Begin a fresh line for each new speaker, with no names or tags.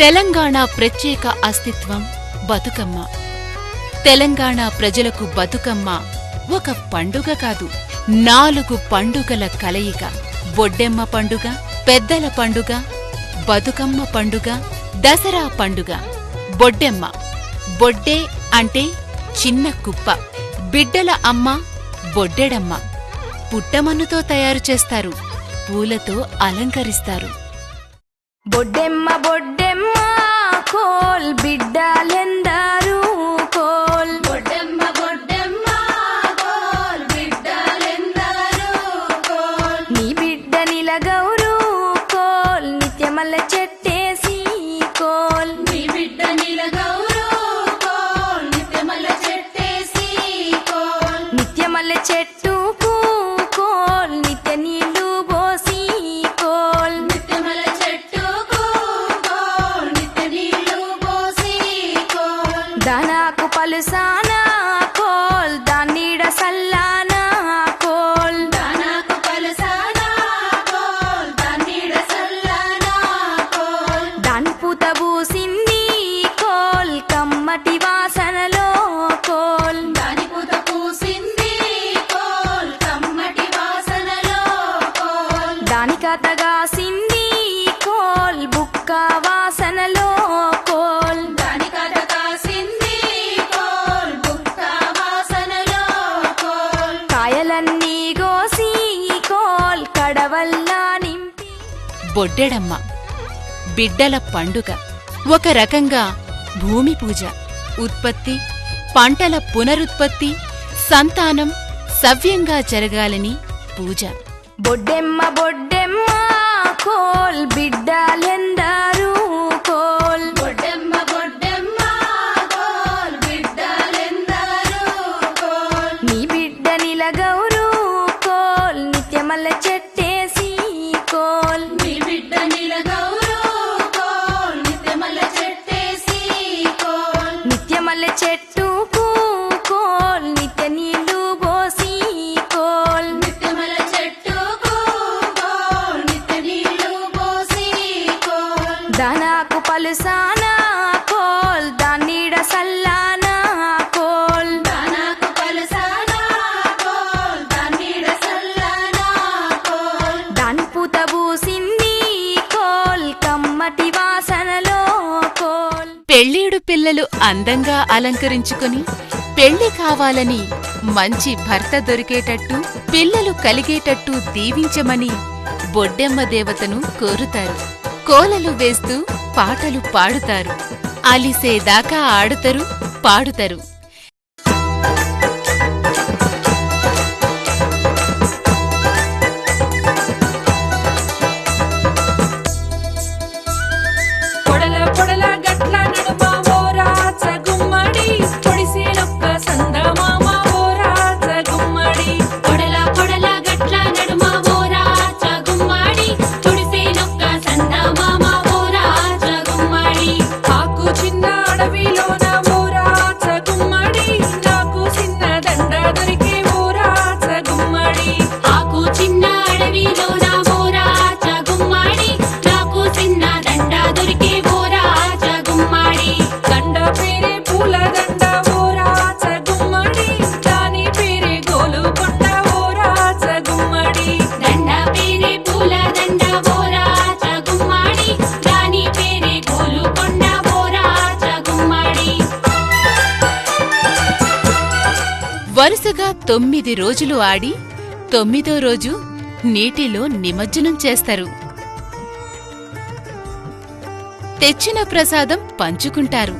తెలంగాణ ప్రత్యేక అస్తిత్వం బతుకమ్మ. తెలంగాణ ప్రజలకు బతుకమ్మ ఒక పండుగ కాదు, 4 పండుగల కలయిక. బొడ్డెమ్మ పండుగ, పెద్దల పండుగ, బతుకమ్మ పండుగ, దసరా పండుగ. బొడ్డెమ్మ, బొడ్డే అంటే చిన్న కుప్ప. బిడ్డల అమ్మ బొడ్డెడమ్మ. పుట్టమన్నుతో తయారు చేస్తారు, పూలతో అలంకరిస్తారు.
బొడ్డెమ్మ బొడ్డెమ్మ కోల్ బిడ్డలెందరూ కోల్.
బొడ్డెమ్మ బొడ్డెమ్మ కోల్ బిడ్డలెందరూ కోల్.
నీ బిడ్డ నిలగౌరు కోల్ నిత్యమల్ల చెట్టేసి కోల్.
నీ బిడ్డ నిలగౌరు కోల్ నిత్యమల్ల చెట్టేసి కోల్.
నిత్యమల్ల చెట్టుకు కోల్ నిత్య నీళ్లు పోసి కోల్.
నిత్యమల్ల చెట్టుకు కోల్ నిత్య నీళ్లు పోసి కోల్.
దానాకు పలుసానా కోల్ దాన్నీడ సల్లానా కోల్.
దానాకు పలసానా కోల్ దాన్నీడ సల్లానా కోల్.
దాని పూత పూసింది కోల్ కమ్మటి వాసనలో కోల్.
దాని పూత పూసింది కోల్ కమ్మటి వాసనలో కోల్.
దాని కథగాసింది కోల్ బుక్క వాసనలో కోల్.
దాని కథ కాసింది కోల్ బుక్క వాసనలో కోల్.
కాయలన్నీ గోసి కోల్ కడవల్లా నింపి.
బొడ్డెడమ్మ, బిడ్డల పండుగ. ఒక రకంగా భూమి పూజ. ఉత్పత్తి, పంటల పునరుత్పత్తి, సంతానం సవ్యంగా జరగాలని పూజ.
బొడ్డెమ్మ బొడ్డెమ్మ కోల్ బిడ్డలెందరూ కోల్.
బొడ్డెమ్మ బొడ్డెమ్మ కోల్ బిడ్డలెందరూ కోల్.
నీ బిడ్డ నిలగౌరు కోల్ నిత్యమల్ల చెట్టేసి కోల్.
నీ బిడ్డ నిలగౌరు కోల్ నిత్యమల్ల చెట్టేసి కోల్.
నిత్యమల్ల చెట్టుకు కోల్ నిత్య నీళ్లు పోసి కోల్.
నిత్యమల్ల చెట్టుకు కోల్ నిత్య నీళ్లు పోసి కోల్.
దానాకు పలుసానా కోల్ దాన్నీడ సల్లానా కోల్.
దానాకు పలసానా కోల్ దాన్నీడ సల్లానా కోల్.
దాని పూత పూసింది కోల్ కమ్మటి వాసనలో కోల్.
పెళ్ళీడు పిల్లలు అందంగా అలంకరించుకుని పెళ్లి కావాలని, మంచి భర్త దొరికేటట్టు, పిల్లలు కలిగేటట్టు దీవించమని బొడ్డెమ్మ దేవతను కోరుతారు. కోలలు వేస్తూ పాటలు పాడుతారు. అలిసేదాకా ఆడుతారు, పాడుతారు.
పొడల పొడల గట్ల నడుమ ఓరాచ గుమ్మడి పొడిసేలొక్క సందమామ ఓరాచ గుమ్మడి.
పొడల పొడల గట్ల నడుమ ఓరాచ గుమ్మడి తుడిసేనొక్క సందమామ ఓరాచ గుమ్మడి.
ఆకు చిన్న అడవిలోన ఓరాచ గుమ్మడి నాకు చిన్న దండ దొరికే ఓరాచ గుమ్మడి.
ఆకు చిన్న అడవిలోన ఓరాచ గుమ్మడి నాకు చిన్న దండ దొరికే ఓరాచ గుమ్మడి.
దండ పేరే పూల దండ ఓరాచ గుమ్మడి దాని పేరే గోలుకొండ ఓరాచ గుమ్మడి.
దండ పేరే పూల దండ ఓరాచ గుమ్మడి దాని పేరే గోలుకొండ ఓరాచ గుమ్మడి.
వరుసగా 9 రోజులు ఆడి 9దో రోజు నీటిలో నిమజ్జనం చేస్తారు. తెచ్చిన ప్రసాదం పంచుకుంటారు.